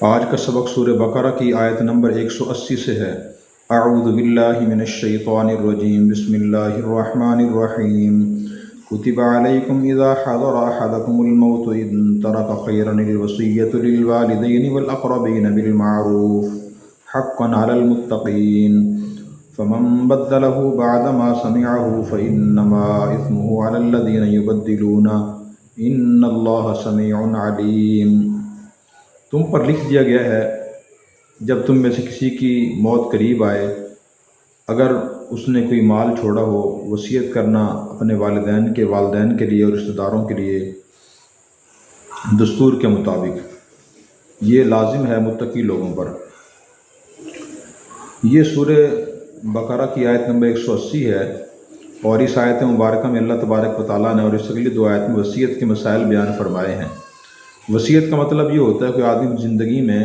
آج کا سبق سورہ بقرہ کی آیت نمبر 180 سے ہے۔ اعوذ باللہ من الشیطان الرجیم، بسم اللہ الرحمن الرحیم۔ کتب علیکم اذا حضر احدکم الموت ان ترک خیرا الوصیۃ للوالدین والاقربین بالمعروف حقا علی المتقین فمن بدلہ بعد ما سمعہ فانما اثمہ علی الذین یبدلون ان اللہ سمیع علیم۔ تم پر لکھ دیا گیا ہے جب تم میں سے کسی کی موت قریب آئے، اگر اس نے کوئی مال چھوڑا ہو، وصیت کرنا اپنے والدین کے لیے اور رشتہ داروں کے لیے دستور کے مطابق۔ یہ لازم ہے متقی لوگوں پر۔ یہ سورہ بقرہ کی آیت نمبر 180 ہے، اور اس آیت مبارکہ میں اللہ تبارک و تعالیٰ نے اور اس اگلی دو آیت میں وصیت کے مسائل بیان فرمائے ہیں۔ وصیت کا مطلب یہ ہوتا ہے کہ آدمی زندگی میں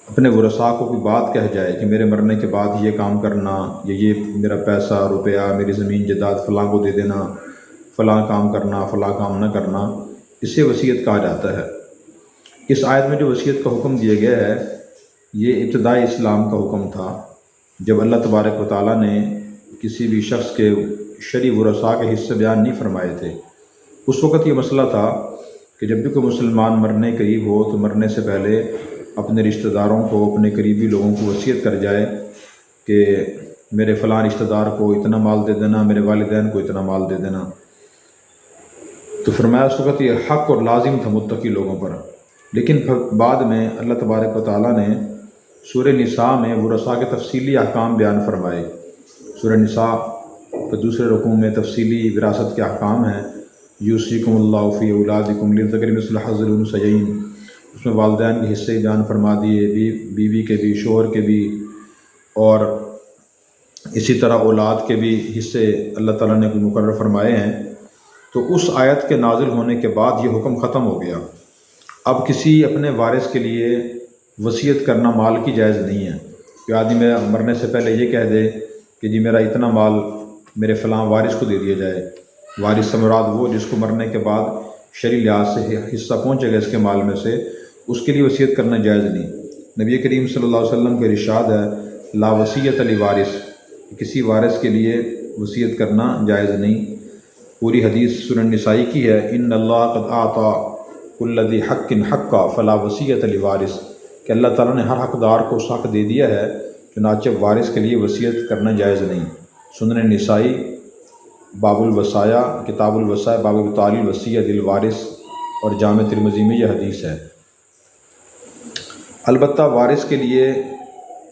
اپنے ورثاء کو کوئی بات کہہ جائے کہ میرے مرنے کے بعد یہ کام کرنا، یا یہ میرا پیسہ روپیہ، میری زمین جائیداد فلاں کو دے دینا، فلاں کام کرنا، فلاں کام نہ کرنا، اسے وصیت کہا جاتا ہے۔ اس آیت میں جو وصیت کا حکم دیا گیا ہے، یہ ابتدائی اسلام کا حکم تھا، جب اللہ تبارک و تعالیٰ نے کسی بھی شخص کے شرعی ورثاء کے حصے بیان نہیں فرمائے تھے۔ اس وقت یہ مسئلہ تھا کہ جب بھی کوئی مسلمان مرنے قریب ہو تو مرنے سے پہلے اپنے رشتہ داروں کو، اپنے قریبی لوگوں کو وصیت کر جائے کہ میرے فلاں رشتہ دار کو اتنا مال دے دینا، میرے والدین کو اتنا مال دے دینا۔ تو فرمایا اس وقت یہ حق اور لازم تھا متقی لوگوں پر، لیکن بعد میں اللہ تبارک و تعالیٰ نے سورہ نساء میں ورثاء کے تفصیلی احکام بیان فرمائے۔ سورہ نساء کے دوسرے رکوع میں تفصیلی وراثت کے احکام ہیں۔ یوصیکم اللہ فی اولادکم للذکر مثل حظ الانثیین، اس میں والدین کے حصے بیان فرما دیے، بیوی کے بھی، شوہر کے بھی، اور اسی طرح اولاد کے بھی حصے اللہ تعالیٰ نے مقرر فرمائے ہیں۔ تو اس آیت کے نازل ہونے کے بعد یہ حکم ختم ہو گیا۔ اب کسی اپنے وارث کے لیے وصیت کرنا مال کی جائز نہیں ہے کہ آدمی مرنے سے پہلے یہ کہہ دے کہ جی میرا اتنا مال میرے فلاں وارث کو دے دیا جائے۔ وارث سے مراد وہ جس کو مرنے کے بعد شرعی لحاظ سے حصہ پہنچے گا اس کے مال میں سے، اس کے لیے وصیت کرنا جائز نہیں۔ نبی کریم صلی اللہ علیہ وسلم کا ارشاد ہے، لا وصیت لوارث، کسی وارث کے لیے وصیت کرنا جائز نہیں۔ پوری حدیث سنن نسائی کی ہے، ان اللہ قد اعطى کل ذی حق حقا فلا وصیت لوارث، کہ اللہ تعالیٰ نے ہر حقدار کو اس حق دے دیا ہے، چنانچہ وارث کے لیے وصیت کرنا جائز نہیں۔ سنن نسائی باب الوصایا، کتاب الوصایا، باب ابطال الوصیۃ للوارث، اور جامع ترمذی میں یہ حدیث ہے۔ البتہ وارث کے لیے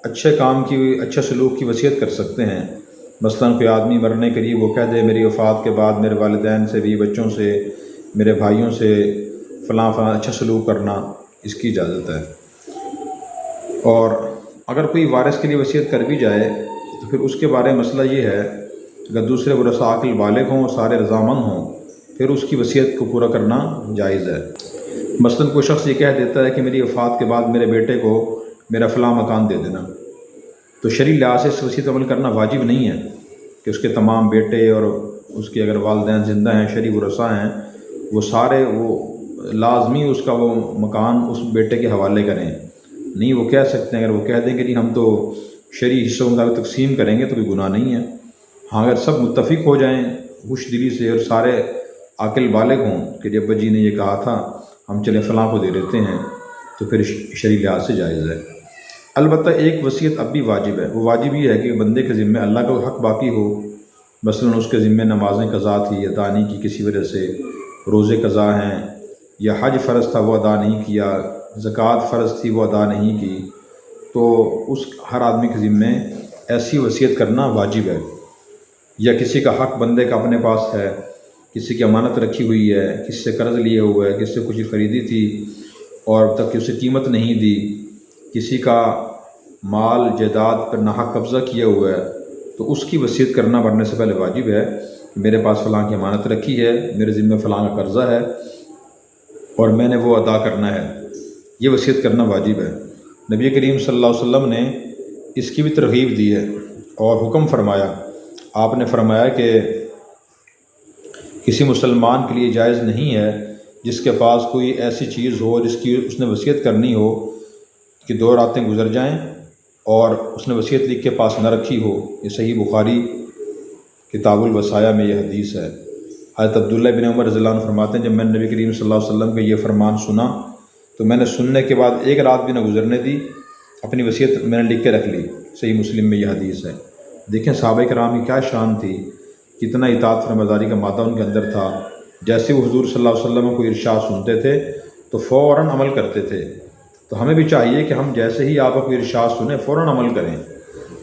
اچھے کام کی، اچھے سلوک کی وصیت کر سکتے ہیں۔ مثلاً کوئی آدمی مرنے قریب وہ کہہ دے میری وفات کے بعد میرے والدین سے بھی، بچوں سے، میرے بھائیوں سے فلاں فلاں اچھا سلوک کرنا، اس کی اجازت ہے۔ اور اگر کوئی وارث کے لیے وصیت کر بھی جائے تو پھر اس کے بارے میں مسئلہ یہ ہے، اگر دوسرے ورثاء عاقل بالغ ہوں، سارے رضامند ہوں، پھر اس کی وصیت کو پورا کرنا جائز ہے۔ مثلاً کوئی شخص یہ کہہ دیتا ہے کہ میری وفات کے بعد میرے بیٹے کو میرا فلاں مکان دے دینا، تو شرعی لحاظ سے اس وصیت عمل کرنا واجب نہیں ہے کہ اس کے تمام بیٹے اور اس کے اگر والدین زندہ ہیں، شرعی ورثاء ہیں، وہ سارے وہ لازمی اس کا وہ مکان اس بیٹے کے حوالے کریں۔ نہیں، وہ کہہ سکتے ہیں، اگر وہ کہہ دیں کہ نہیں ہم تو شرعی حصوں کا تقسیم کریں گے تو کوئی گناہ نہیں ہے۔ ہاں، اگر سب متفق ہو جائیں خوش دلی سے اور سارے عاقل بالغ ہوں کہ جب ابا جی نے یہ کہا تھا ہم چلے فلاں کو دے دیتے ہیں، تو پھر شرعی لحاظ سے جائز ہے۔ البتہ ایک وصیت اب بھی واجب ہے، وہ واجب یہ ہے کہ بندے کے ذمہ اللہ کا حق باقی ہو۔ مثلاً اس کے ذمہ نمازیں قضا تھی، ادا نہیں کی کسی وجہ سے، روزے قضا ہیں، یا حج فرض تھا وہ ادا نہیں کیا، زکوٰۃ فرض تھی وہ ادا نہیں کی، تو اس ہر آدمی کے ذمہ ایسی وصیت کرنا واجب ہے۔ یا کسی کا حق بندے کا اپنے پاس ہے، کسی کی امانت رکھی ہوئی ہے، کسی سے قرض لیے ہوا ہے، کسی سے کچھ خریدی تھی اور اب تک اسے قیمت نہیں دی، کسی کا مال جائیداد پر ناحق قبضہ کیا ہوا ہے، تو اس کی وصیت کرنا مرنے سے پہلے واجب ہے کہ میرے پاس فلاں کی امانت رکھی ہے، میرے ذمہ فلاں کا قرضہ ہے اور میں نے وہ ادا کرنا ہے، یہ وصیت کرنا واجب ہے۔ نبی کریم صلی اللہ علیہ وسلم نے اس کی بھی ترغیب دی ہے اور حکم فرمایا۔ آپ نے فرمایا کہ کسی مسلمان کے لیے جائز نہیں ہے جس کے پاس کوئی ایسی چیز ہو جس کی اس نے وصیت کرنی ہو کہ 2 راتیں گزر جائیں اور اس نے وصیت لکھ کے پاس نہ رکھی ہو۔ یہ صحیح بخاری کتاب الوصایا میں یہ حدیث ہے۔ حضرت عبداللہ بن عمر رضی اللہ عنہ فرماتے ہیں جب میں نے نبی کریم صلی اللہ علیہ وسلم کا یہ فرمان سنا تو میں نے سننے کے بعد 1 رات بھی نہ گزرنے دی، اپنی وصیت میں نے لکھ کے رکھ لی۔ صحیح مسلم میں یہ حدیث ہے۔ دیکھیں صحابہ کرام کی کیا شان تھی، کتنا اطاعت فرمانبرداری کا مادہ ان کے اندر تھا۔ جیسے وہ حضور صلی اللہ علیہ وسلم کو ارشاد سنتے تھے تو فوراً عمل کرتے تھے۔ تو ہمیں بھی چاہیے کہ ہم جیسے ہی آپ کو ارشاد سنیں فوراً عمل کریں۔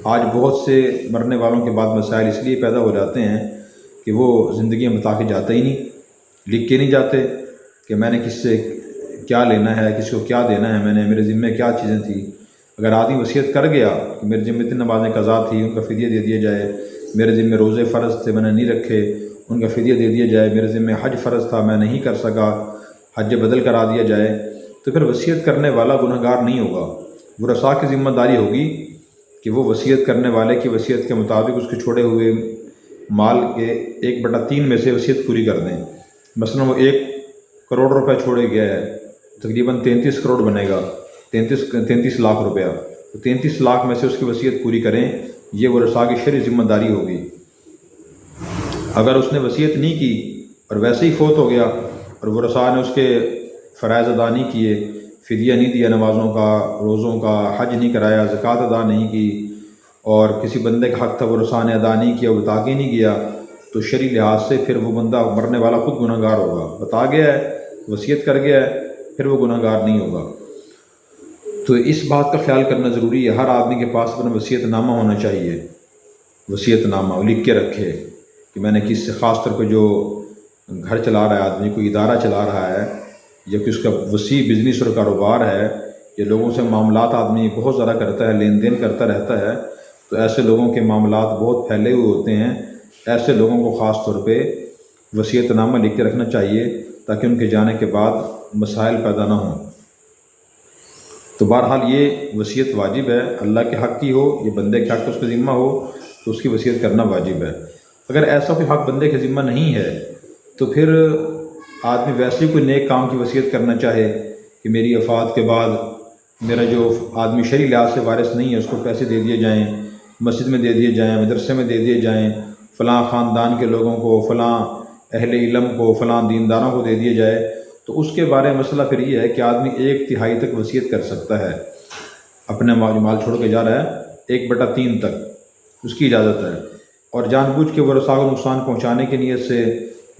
آج بہت سے مرنے والوں کے بعد مسائل اس لیے پیدا ہو جاتے ہیں کہ وہ زندگی میں بتا کے جاتے ہی نہیں، لکھ کے نہیں جاتے کہ میں نے کس سے کیا لینا ہے، کسی کو کیا دینا ہے، میں نے میرے ذمے کیا چیزیں تھیں۔ اگر آدمی وصیت کر گیا کہ میرے ذمے 3 نمازیں قضا تھی، ان کا فدیہ دے دیا جائے، میرے ذمے روزے فرض تھے میں نے نہیں رکھے، ان کا فدیہ دے دیا جائے، میرے ذمے حج فرض تھا میں نہیں کر سکا، حج بدل کرا دیا جائے، تو پھر وصیت کرنے والا گنہگار نہیں ہوگا۔ ورثاء کی ذمہ داری ہوگی کہ وہ وصیت کرنے والے کی وصیت کے مطابق اس کے چھوڑے ہوئے مال کے 1/3 میں سے وصیت پوری کر دیں۔ مثلا وہ 1 کروڑ روپے چھوڑے گیا ہے، تقریباً 33 کروڑ بنے گا، 33 لاکھ روپیہ، تو 33 لاکھ میں سے اس کی وصیت پوری کریں، یہ ورثاء کی شرعی ذمہ داری ہوگی۔ اگر اس نے وصیت نہیں کی اور ویسے ہی فوت ہو گیا اور ورثاء نے اس کے فرائض ادا نہیں کیے، فدیہ نہیں دیا نمازوں کا، روزوں کا، حج نہیں کرایا، زکوٰۃ ادا نہیں کی، اور کسی بندے کا حق تھا ورثاء نے ادا نہیں کیا، وہ بتا کے نہیں گیا، تو شرعی لحاظ سے پھر وہ بندہ مرنے والا خود گنہگار ہوگا۔ بتا گیا ہے، وصیت کر گیا ہے، پھر وہ گنہگار نہیں ہوگا۔ تو اس بات کا خیال کرنا ضروری ہے، ہر آدمی کے پاس اپنا وصیت نامہ ہونا چاہیے، وصیت نامہ لکھ کے رکھے کہ میں نے کس سے، خاص طور پہ جو گھر چلا رہا ہے آدمی، کوئی ادارہ چلا رہا ہے یا کہ اس کا وسیع بزنس اور کاروبار ہے، یا لوگوں سے معاملات آدمی بہت زیادہ کرتا ہے، لین دین کرتا رہتا ہے، تو ایسے لوگوں کے معاملات بہت پھیلے ہوئے ہوتے ہیں، ایسے لوگوں کو خاص طور پہ وصیت نامہ لکھ کے رکھنا چاہیے تاکہ ان کے جانے کے بعد مسائل پیدا نہ ہوں۔ تو بہرحال یہ وصیت واجب ہے، اللہ کے حق کی ہو یا بندے کے حق اس کا ذمہ ہو تو اس کی وصیت کرنا واجب ہے۔ اگر ایسا کوئی حق بندے کے ذمہ نہیں ہے تو پھر آدمی ویسے ہی کوئی نیک کام کی وصیت کرنا چاہے کہ میری وفات کے بعد میرا جو آدمی شرعی لحاظ سے وارث نہیں ہے اس کو پیسے دے دیے جائیں، مسجد میں دے دیے جائیں، مدرسے میں دے دیے جائیں، فلاں خاندان کے لوگوں کو، فلاں اہل علم کو، فلاں دینداروں کو دے دیے جائے، تو اس کے بارے میں مسئلہ پھر یہ ہے کہ آدمی 1/3 تک وصیت کر سکتا ہے، اپنے مال چھوڑ کے جا رہا ہے 1/3 تک اس کی اجازت ہے، اور جان بوجھ کے ورثاء کو نقصان پہنچانے کی نیت سے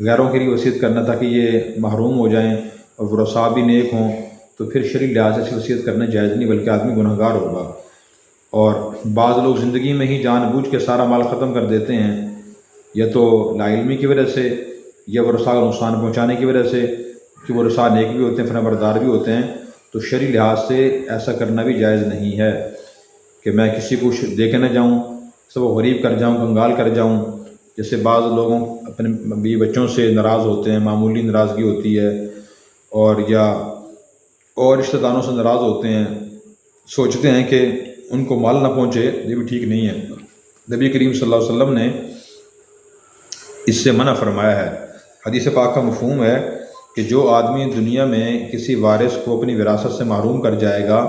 غیروں کے لیے وصیت کرنا تاکہ یہ محروم ہو جائیں اور ورثاء بھی نیک ہوں، تو پھر شرعی لحاظ سے وصیت کرنا جائز نہیں، بلکہ آدمی گنہگار ہوگا۔ اور بعض لوگ زندگی میں ہی جان بوجھ کے سارا مال ختم کر دیتے ہیں، یا تو لا علمی کی وجہ سے یا ورثاء کو نقصان پہنچانے کی وجہ سے، کہ ورثاء نیک بھی ہوتے ہیں، فرمانبردار بھی ہوتے ہیں، تو شرعی لحاظ سے ایسا کرنا بھی جائز نہیں ہے کہ میں کسی کو دے کے نہ جاؤں، سب کو غریب کر جاؤں، کنگال کر جاؤں۔ جیسے بعض لوگوں اپنے بیوی بچوں سے ناراض ہوتے ہیں، معمولی ناراضگی ہوتی ہے، اور رشتہ داروں سے ناراض ہوتے ہیں، سوچتے ہیں کہ ان کو مال نہ پہنچے، یہ بھی ٹھیک نہیں ہے۔ نبی کریم صلی اللہ علیہ وسلم نے اس سے منع فرمایا ہے۔ حدیث پاک کا مفہوم ہے کہ جو آدمی دنیا میں کسی وارث کو اپنی وراثت سے محروم کر جائے گا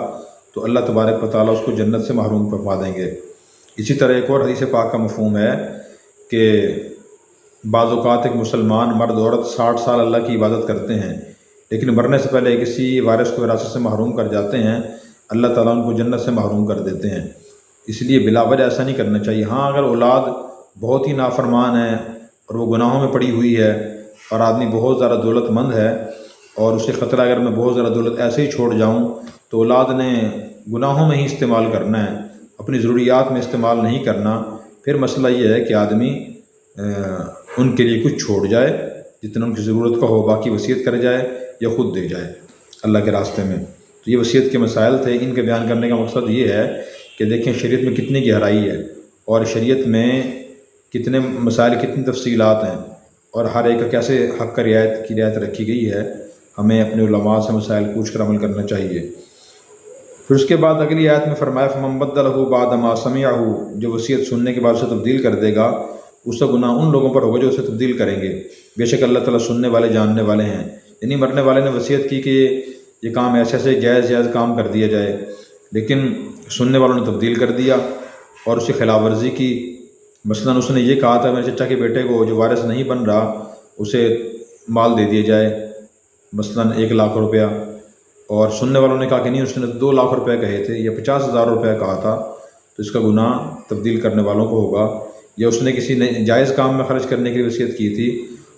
تو اللہ تبارک و تعالیٰ اس کو جنت سے محروم فرما دیں گے۔ اسی طرح ایک اور حدیث پاک کا مفہوم ہے کہ بعض اوقات ایک مسلمان مرد عورت 60 سال اللہ کی عبادت کرتے ہیں، لیکن مرنے سے پہلے کسی وارث کو وراثت سے محروم کر جاتے ہیں، اللہ تعالیٰ ان کو جنت سے محروم کر دیتے ہیں۔ اس لیے بلا وجہ ایسا نہیں کرنا چاہیے۔ ہاں اگر اولاد بہت ہی نافرمان ہے اور وہ گناہوں میں پڑی ہوئی ہے اور آدمی بہت زیادہ دولت مند ہے اور اسے خطرہ اگر میں بہت زیادہ دولت ایسے ہی چھوڑ جاؤں تو اولاد نے گناہوں میں ہی استعمال کرنا ہے، اپنی ضروریات میں استعمال نہیں کرنا، پھر مسئلہ یہ ہے کہ آدمی ان کے لیے کچھ چھوڑ جائے جتنا ان کی ضرورت کا ہو، باقی وصیت کر جائے یا خود دے جائے اللہ کے راستے میں۔ تو یہ وصیت کے مسائل تھے، ان کے بیان کرنے کا مقصد یہ ہے کہ دیکھیں شریعت میں کتنی گہرائی ہے اور شریعت میں کتنے مسائل، کتنی تفصیلات ہیں، اور ہر ایک کا کیسے حق کا رعایت رکھی گئی ہے۔ ہمیں اپنے علماء سے مسائل پوچھ کر عمل کرنا چاہیے۔ پھر اس کے بعد اگلی آیت میں فرمایا فَمَن بَدَّلَهُ بَعْدَ مَا سَمِعَهُ، جو وصیت سننے کے بعد اسے تبدیل کر دے گا اس کا گناہ ان لوگوں پر ہوگا جو اسے تبدیل کریں گے، بے شک اللہ تعالیٰ سننے والے جاننے والے ہیں۔ یعنی مرنے والے نے وصیت کی کہ یہ کام ایسے ایسے جائز کام کر دیا جائے، لیکن سننے والوں نے تبدیل کر دیا اور اس کی خلاف ورزی کی۔ مثلاً اس نے یہ کہا تھا میرے چچا کے بیٹے کو جو وارث نہیں بن رہا اسے مال دے دیا جائے، مثلاً 1,00,000 روپیہ، اور سننے والوں نے کہا کہ نہیں، اس نے 2,00,000 روپے کہے تھے یا 50,000 روپے کہا تھا، تو اس کا گناہ تبدیل کرنے والوں کو ہوگا۔ یا اس نے کسی جائز کام میں خرچ کرنے کی وصیت کی تھی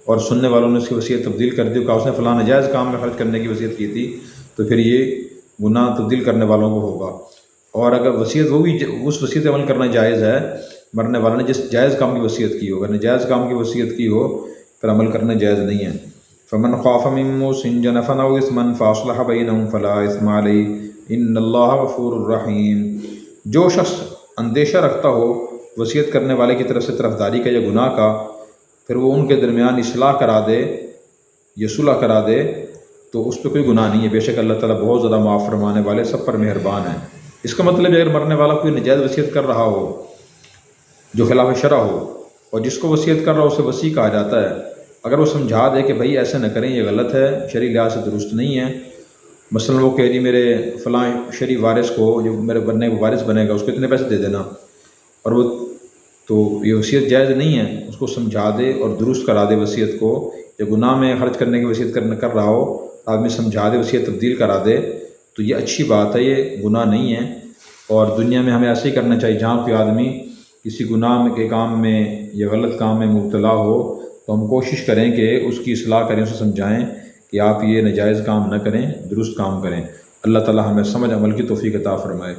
اور سننے والوں نے اس کی وصیت تبدیل کر دی، کہا اس نے فلاں ناجائز کام میں خرچ کرنے کی وصیت کی تھی، تو پھر یہ گناہ تبدیل کرنے والوں کو ہوگا۔ اور اگر وصیت وہ بھی اس وصیت عمل کرنا جائز ہے، مرنے والے نے جس جائز کام کی وصیت کی ہو، اگر ناجائز کام کی وصیت کی ہو پھر عمل کرنا جائز نہیں ہے۔ فمن خاف من موص جنفا او اثما فاصلح بینہم فلا اثم علیہ ان اللہ غفور رحیم۔ جو شخص اندیشہ رکھتا ہو وصیت کرنے والے کی طرف سے طرفداری کا یا گناہ کا، پھر وہ ان کے درمیان اصلاح کرا دے یا صلح کرا دے تو اس پہ کوئی گناہ نہیں ہے، بے شک اللہ تعالیٰ بہت زیادہ معاف فرمانے والے، سب پر مہربان ہے۔ اس کا مطلب ہے اگر مرنے والا کوئی ناجائز وصیت کر رہا ہو جو خلاف شرع ہو، اور جس کو وصیت کر رہا ہو اسے وصی کہا جاتا ہے، اگر وہ سمجھا دے کہ بھائی ایسا نہ کریں، یہ غلط ہے، شرعی لحاظ سے درست نہیں ہے، مثلاً وہ کہہ جی میرے فلاں شرعی وارث کو جو میرے بننے کو وارث بنے گا اس کو اتنے پیسے دے دینا، اور وہ تو یہ وصیت جائز نہیں ہے، اس کو سمجھا دے اور درست کرا دے وصیت کو، یا گناہ میں خرچ کرنے کی وصیت کر رہا ہو آدمی سمجھا دے وصیت تبدیل کرا دے تو یہ اچھی بات ہے، یہ گناہ نہیں ہے۔ اور دنیا میں ہمیں ایسے ہی کرنا چاہیے، جہاں کوئی آدمی کسی گناہ کے کام میں یا غلط کام میں مبتلا ہو تو ہم کوشش کریں کہ اس کی اصلاح کریں، اسے سمجھائیں کہ آپ یہ ناجائز کام نہ کریں، درست کام کریں۔ اللہ تعالی ہمیں سمجھ عمل کی توفیق عطا فرمائے۔